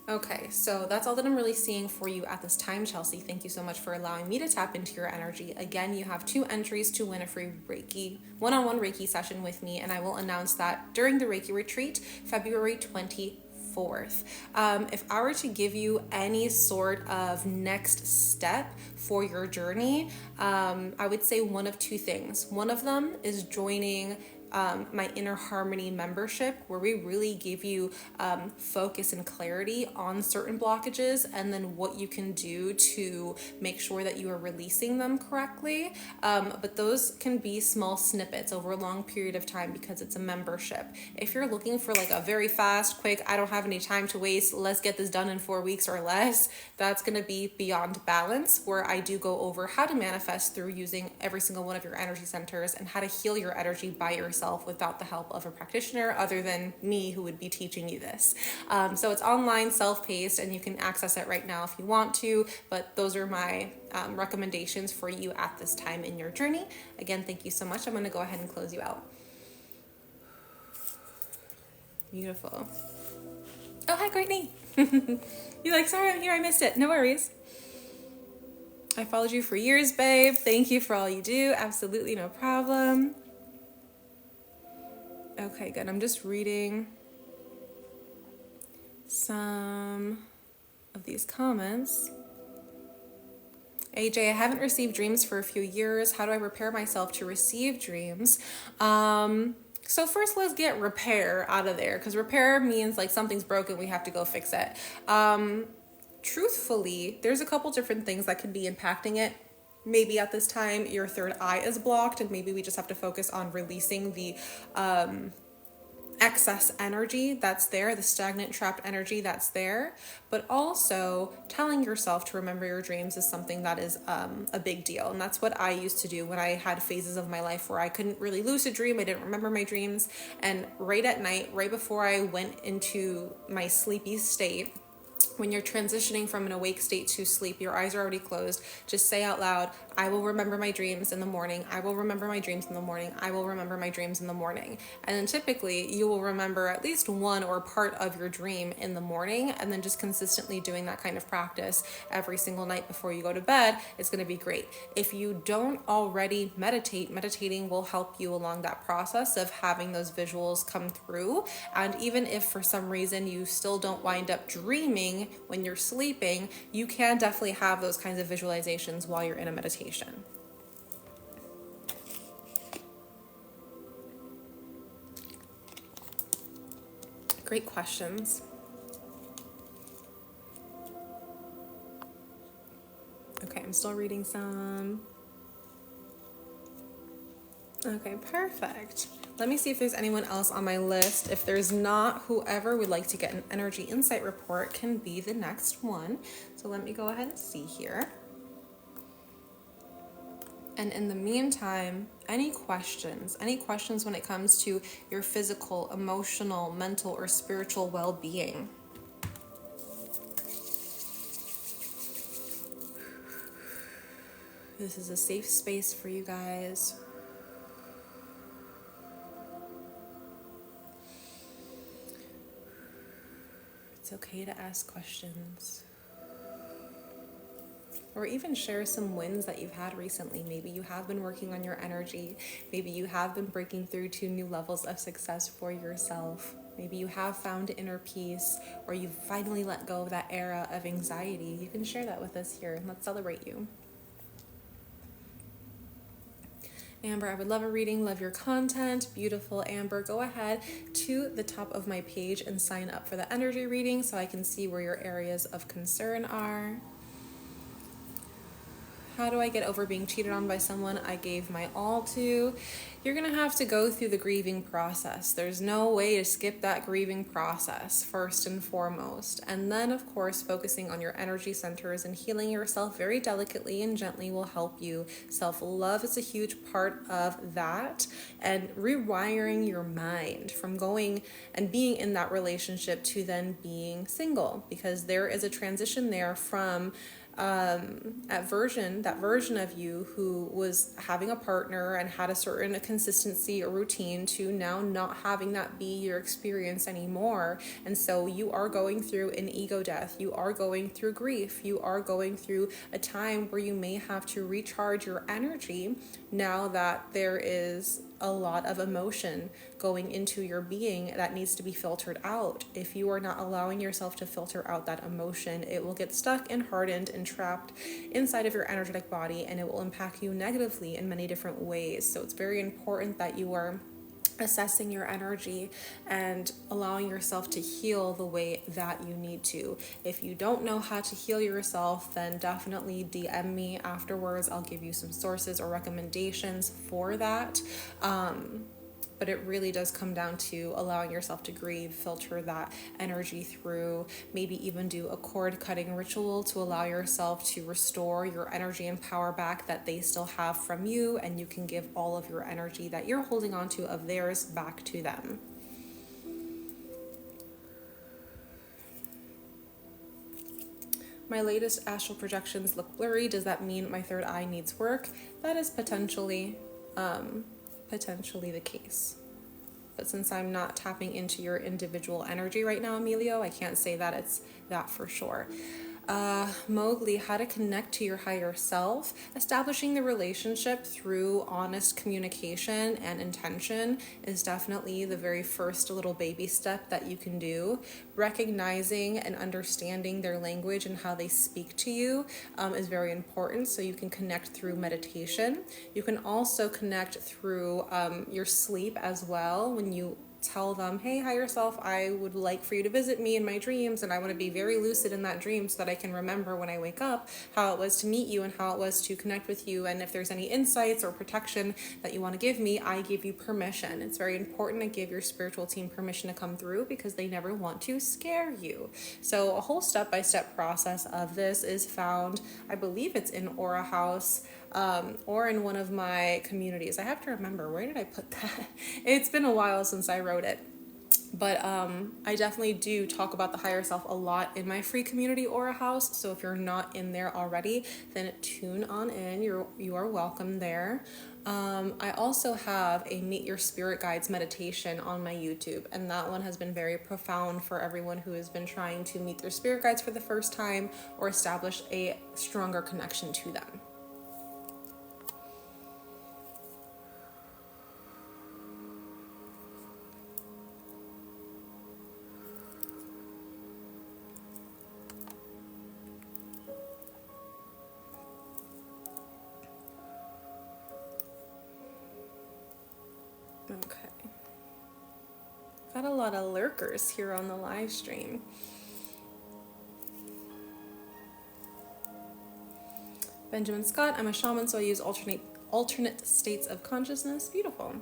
Okay, so that's all that I'm really seeing for you at this time, Chelsea. Thank you so much for allowing me to tap into your energy. Again, you have 2 entries to win a free Reiki, one-on-one Reiki session with me, and I will announce that during the Reiki retreat, February 24th. If I were to give you any sort of next step for your journey, I would say one of 2 things. One of them is joining my Inner Harmony membership, where we really give you focus and clarity on certain blockages, and then what you can do to make sure that you are releasing them correctly. But those can be small snippets over a long period of time because it's a membership. If you're looking for like a very fast, quick, I don't have any time to waste, let's get this done in 4 weeks or less, that's going to be Beyond Balance, where I do go over how to manifest through using every single one of your energy centers and how to heal your energy by yourself without the help of a practitioner other than me, who would be teaching you this. So it's online, self-paced, and you can access it right now if you want to, but those are my recommendations for you at this time in your journey. Again, thank you so much. I'm going to go ahead and close you out. Beautiful. Oh, hi, Courtney. You're like, sorry, I'm here, I missed it. No worries. I followed you for years, babe. Thank you for all you do. Absolutely no problem. Okay, good. I'm just reading some of these comments. AJ, I haven't received dreams for a few years. How do I prepare myself to receive dreams? So first, let's get repair out of there, because repair means like something's broken, we have to go fix it. Truthfully, there's a couple different things that could be impacting it. Maybe at this time your third eye is blocked, and maybe we just have to focus on releasing the excess energy that's there, the stagnant, trapped energy that's there. But also telling yourself to remember your dreams is something that is a big deal. And that's what I used to do when I had phases of my life where I couldn't really lucid dream. I didn't remember my dreams. And right at night, right before I went into my sleepy state, when you're transitioning from an awake state to sleep, your eyes are already closed, just say out loud, I will remember my dreams in the morning. I will remember my dreams in the morning. I will remember my dreams in the morning. And then typically you will remember at least one or part of your dream in the morning, and then just consistently doing that kind of practice every single night before you go to bed is going to be great. If you don't already meditate, meditating will help you along that process of having those visuals come through. And even if for some reason you still don't wind up dreaming when you're sleeping, you can definitely have those kinds of visualizations while you're in a meditation. Great questions. Okay, I'm still reading some. Okay, perfect. Let me see if there's anyone else on my list. If there's not, whoever would like to get an energy insight report can be the next one. So let me go ahead and see here. And in the meantime, any questions when it comes to your physical, emotional, mental, or spiritual well-being? This is a safe space for you guys. It's okay to ask questions. Or even share some wins that you've had recently. Maybe you have been working on your energy. Maybe you have been breaking through to new levels of success for yourself. Maybe you have found inner peace, or you've finally let go of that era of anxiety. You can share that with us here. Let's celebrate you. Amber, I would love a reading, love your content. Beautiful, Amber. Go ahead to the top of my page and sign up for the energy reading so I can see where your areas of concern are. How do I get over being cheated on by someone I gave my all to? You're going to have to go through the grieving process. There's no way to skip that grieving process, first and foremost. And then, of course, focusing on your energy centers and healing yourself very delicately and gently will help you. Self-love is a huge part of that. And rewiring your mind from going and being in that relationship to then being single, because there is a transition there from that version of you who was having a partner and had a certain consistency or routine to now not having that be your experience anymore. And so you are going through an ego death. You are going through grief. You are going through a time where you may have to recharge your energy now that there is a lot of emotion going into your being that needs to be filtered out. If you are not allowing yourself to filter out that emotion, it will get stuck and hardened and trapped inside of your energetic body, and it will impact you negatively in many different ways. So it's very important that you are assessing your energy and allowing yourself to heal the way that you need to. If you don't know how to heal yourself, then definitely DM me afterwards. I'll give you some sources or recommendations for that. But it really does come down to allowing yourself to grieve, filter that energy through, maybe even do a cord cutting ritual to allow yourself to restore your energy and power back that they still have from you, and you can give all of your energy that you're holding on to of theirs back to them. My latest astral projections look blurry. Does that mean my third eye needs work? That is potentially the case. But since I'm not tapping into your individual energy right now, Emilio, I can't say that it's that for sure. Mowgli, how to connect to your higher self. Establishing the relationship through honest communication and intention is definitely the very first little baby step that you can do. Recognizing and understanding their language and how they speak to you is very important, so you can connect through meditation. You can also connect through your sleep as well. When you tell them, hey, higher self, I would like for you to visit me in my dreams, and I want to be very lucid in that dream so that I can remember when I wake up how it was to meet you and how it was to connect with you. And if there's any insights or protection that you want to give me, I give you permission. It's very important to give your spiritual team permission to come through, because they never want to scare you. So a whole step-by-step process of this is found, I believe it's in Aura House, or in one of my communities. I have to remember, where did I put that? It's been a while since I wrote it. But I definitely do talk about the higher self a lot in my free community Aura House. So if you're not in there already, then tune on in. You are welcome there. I also have a Meet Your Spirit Guides meditation on my YouTube, and that one has been very profound for everyone who has been trying to meet their spirit guides for the first time or establish a stronger connection to them. Okay. Got a lot of lurkers here on the live stream. Benjamin Scott, I'm a shaman, so I use alternate states of consciousness. Beautiful.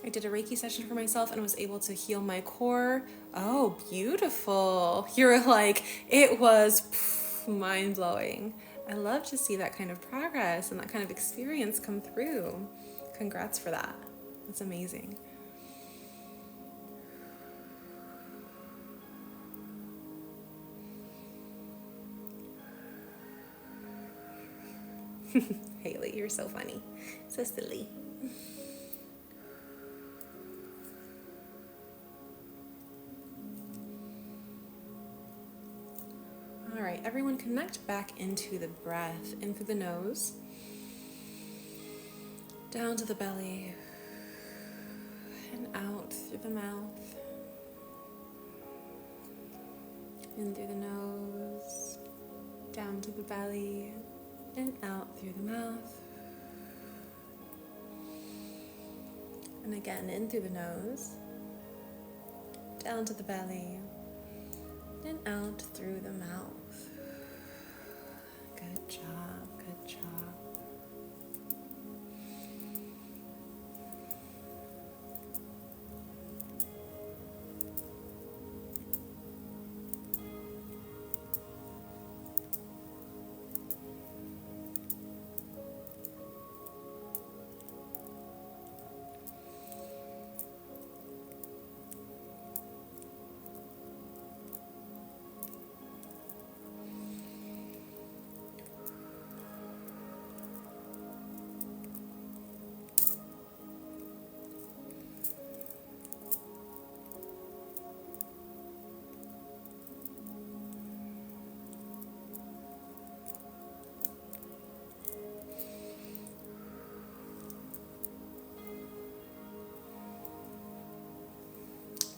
I did a Reiki session for myself and was able to heal my core. Oh, beautiful. You're like, it was mind-blowing. I love to see that kind of progress and that kind of experience come through. Congrats for that. That's amazing. Haley, you're so funny. So silly. All right, everyone connect back into the breath, in through the nose, down to the belly, and out through the mouth. In through the nose, down to the belly, and out through the mouth. And again, in through the nose, down to the belly, and out through the mouth. Good job, good job.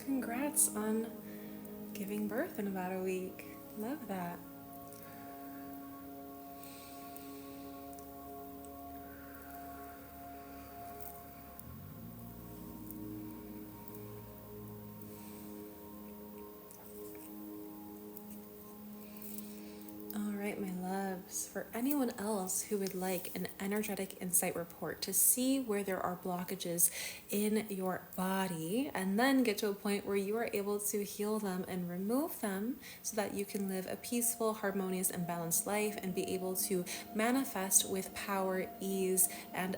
Congrats on giving birth in about a week. Love that. All right, my loves. For anyone else who would like an energetic insight report to see where there are blockages in your body and then get to a point where you are able to heal them and remove them so that you can live a peaceful, harmonious, and balanced life and be able to manifest with power, ease, and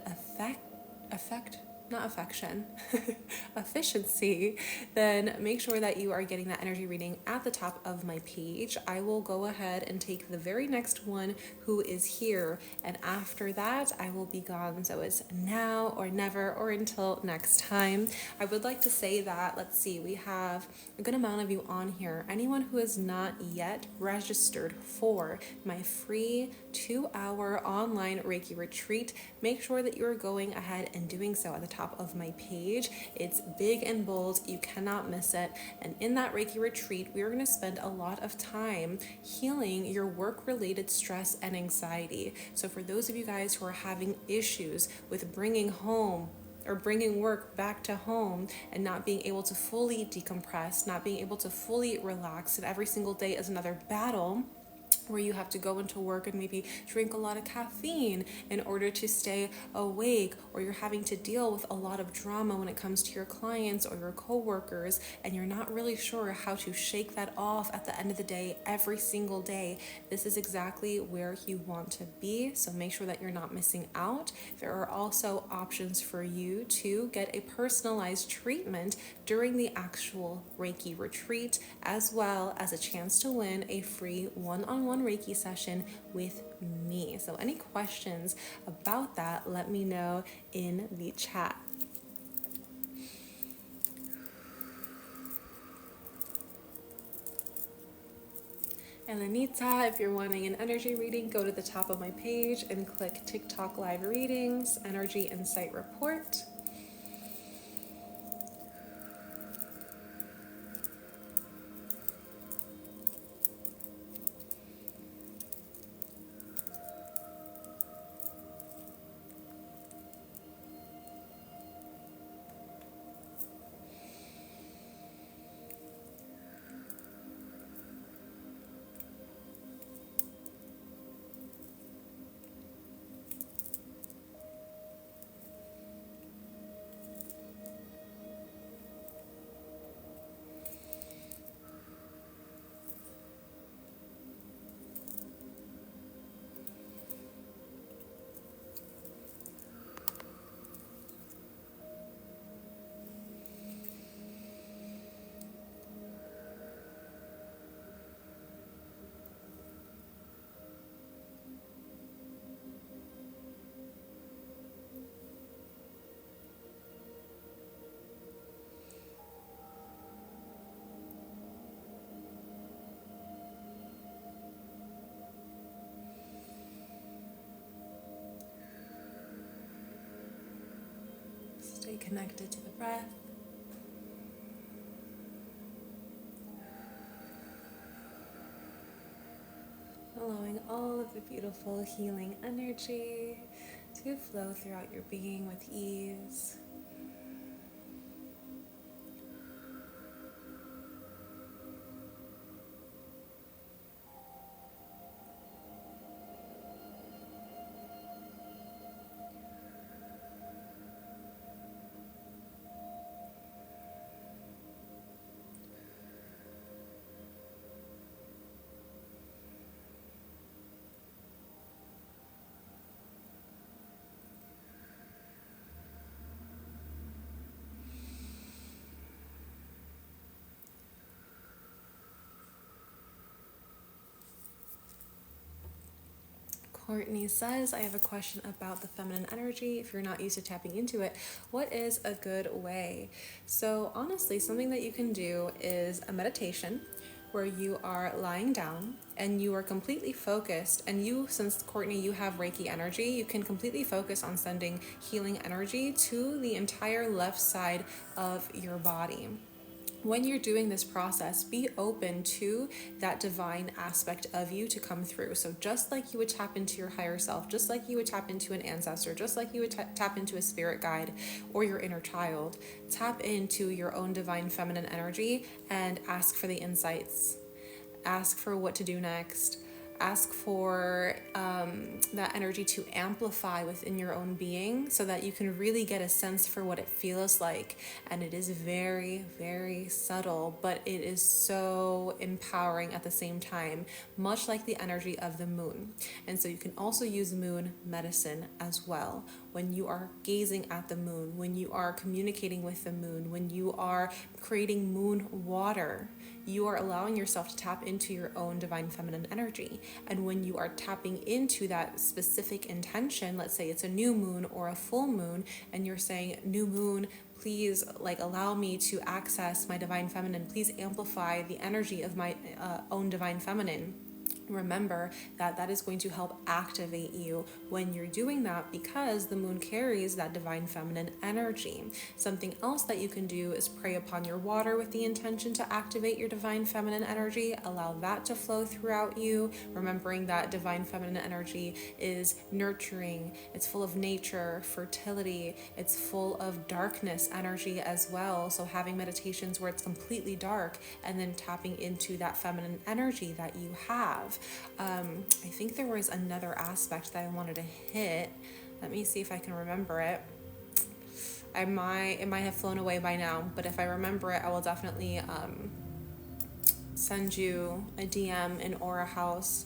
efficiency, then make sure that you are getting that energy reading at the top of my page. I will go ahead and take the very next one who is here, and after that I will be gone. So it's now or never, or until next time. I would like to say that, let's see, we have a good amount of you on here. Anyone who is not yet registered for my free 2-hour online Reiki retreat, make sure that you're going ahead and doing so at the top of my page. It's big and bold, you cannot miss it. And in that Reiki retreat, we are going to spend a lot of time healing your work-related stress and anxiety. So for those of you guys who are having issues with bringing home or bringing work back to home and not being able to fully decompress, not being able to fully relax, and every single day is another battle where you have to go into work and maybe drink a lot of caffeine in order to stay awake, or you're having to deal with a lot of drama when it comes to your clients or your coworkers, and you're not really sure how to shake that off at the end of the day every single day. This is exactly where you want to be, so make sure that you're not missing out. There are also options for you to get a personalized treatment during the actual Reiki retreat, as well as a chance to win a free one-on-one Reiki session with me. So any questions about that, let me know in the chat. And Anita, if you're wanting an energy reading, go to the top of my page and click TikTok live readings, energy insight report. Stay connected to the breath. Allowing all of the beautiful healing energy to flow throughout your being with ease. Courtney says, I have a question about the feminine energy. If you're not used to tapping into it, what is a good way? So honestly, something that you can do is a meditation where you are lying down and you are completely focused. And you, since Courtney, you have Reiki energy, you can completely focus on sending healing energy to the entire left side of your body. When you're doing this process, be open to that divine aspect of you to come through. So just like you would tap into your higher self, just like you would tap into an ancestor, just like you would tap into a spirit guide or your inner child, tap into your own divine feminine energy and ask for the insights. Ask for what to do next. Ask for that energy to amplify within your own being so that you can really get a sense for what it feels like. And it is very, very subtle, but it is so empowering at the same time, much like the energy of the moon. And so you can also use moon medicine as well. When you are gazing at the moon, when you are communicating with the moon, when you are creating moon water, you are allowing yourself to tap into your own divine feminine energy. And when you are tapping into that specific intention, let's say it's a new moon or a full moon, and you're saying, new moon, please allow me to access my divine feminine. Please amplify the energy of my own divine feminine. Remember that that is going to help activate you when you're doing that, because the moon carries that divine feminine energy. Something else that you can do is pray upon your water with the intention to activate your divine feminine energy. Allow that to flow throughout you, remembering that divine feminine energy is nurturing. It's full of nature, fertility. It's full of darkness energy as well. So having meditations where it's completely dark and then tapping into that feminine energy that you have. I think there was another aspect that I wanted to hit. Let me see if I can remember it. It might have flown away by now, but if I remember it, I will definitely send you a DM in Aura House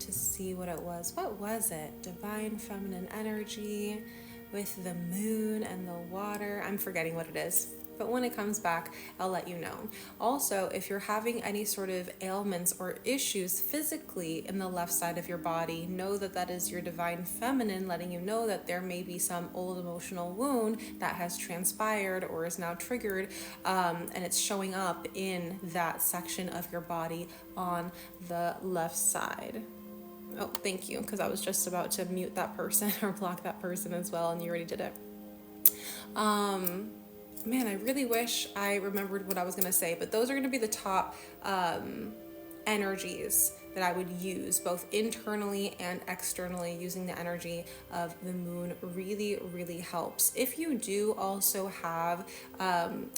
to see what it was. What was it? Divine feminine energy with the moon and the water. I'm forgetting what it is. But when it comes back, I'll let you know. Also, if you're having any sort of ailments or issues physically in the left side of your body, know that that is your divine feminine letting you know that there may be some old emotional wound that has transpired or is now triggered, and it's showing up in that section of your body on the left side. Oh, thank you, because I was just about to mute that person or block that person as well, and you already did it. Man, I really wish I remembered what I was going to say, but those are going to be the top energies that I would use, both internally and externally. Using the energy of the moon really, really helps. If you do also have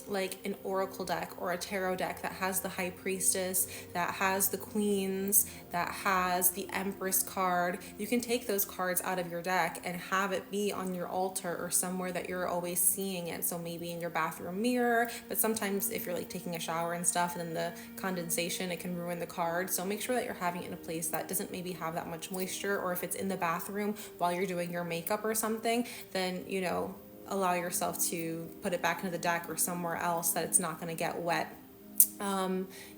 like an oracle deck or a tarot deck that has the high priestess, that has the queens, that has the empress card, you can take those cards out of your deck and have it be on your altar or somewhere that you're always seeing it. So maybe in your bathroom mirror, but sometimes if you're like taking a shower and stuff and then the condensation, it can ruin the card. So make sure that you're having it in a place that doesn't maybe have that much moisture, or if it's in the bathroom while you're doing your makeup or something, then, you know, allow yourself to put it back into the deck or somewhere else that it's not going to get wet.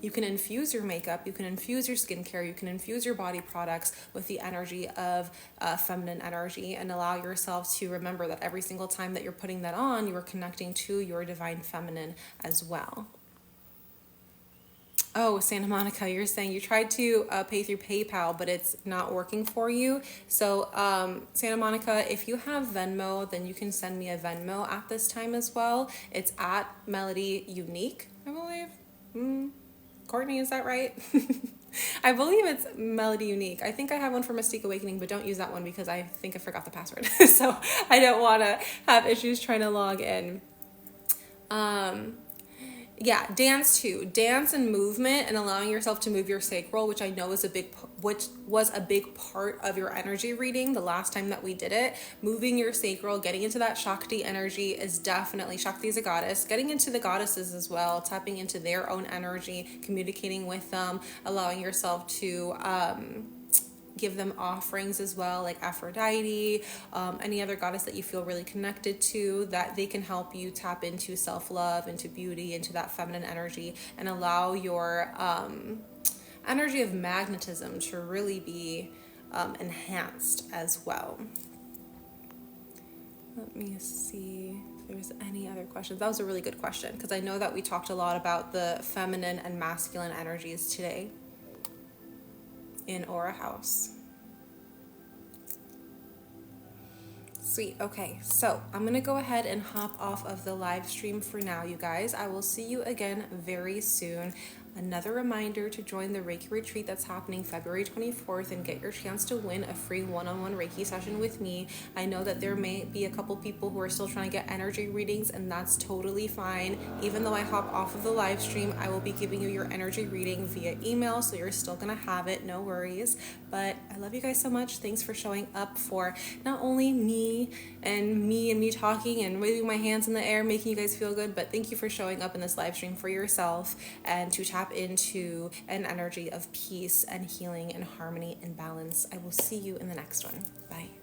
You can infuse your makeup, you can infuse your skincare, you can infuse your body products with the energy of feminine energy, and allow yourself to remember that every single time that you're putting that on, you are connecting to your divine feminine as well. Oh, Santa Monica, you're saying you tried to pay through PayPal, but it's not working for you. So, Santa Monica, if you have Venmo, then you can send me a Venmo at this time as well. It's at Melody Unique, I believe. Courtney, is that right? I believe it's Melody Unique. I think I have one for Mystique Awakening, but don't use that one because I think I forgot the password. So I don't want to have issues trying to log in. Yeah, dance too. Dance and movement and allowing yourself to move your sacral, which I know is which was a big part of your energy reading the last time that we did it. Moving your sacral, getting into that Shakti energy is definitely, Shakti is a goddess, getting into the goddesses as well, tapping into their own energy, communicating with them, allowing yourself to give them offerings as well, like Aphrodite, any other goddess that you feel really connected to, that they can help you tap into self-love, into beauty, into that feminine energy, and allow your energy of magnetism to really be enhanced as well. Let me see if there's any other questions. That was a really good question, because I know that we talked a lot about the feminine and masculine energies today in Aura House. Sweet. Okay, so I'm going to go ahead and hop off of the live stream for now, you guys. I will see you again very soon. Another reminder to join the Reiki retreat that's happening February 24th and get your chance to win a free one-on-one Reiki session with me. I know that there may be a couple people who are still trying to get energy readings, and that's totally fine. Even though I hop off of the live stream, I will be giving you your energy reading via email, so you're still gonna have it, no worries. But I love you guys so much. Thanks for showing up for not only me talking and waving my hands in the air, making you guys feel good, but thank you for showing up in this live stream for yourself and to tap into an energy of peace and healing and harmony and balance. I will see you in the next one. Bye.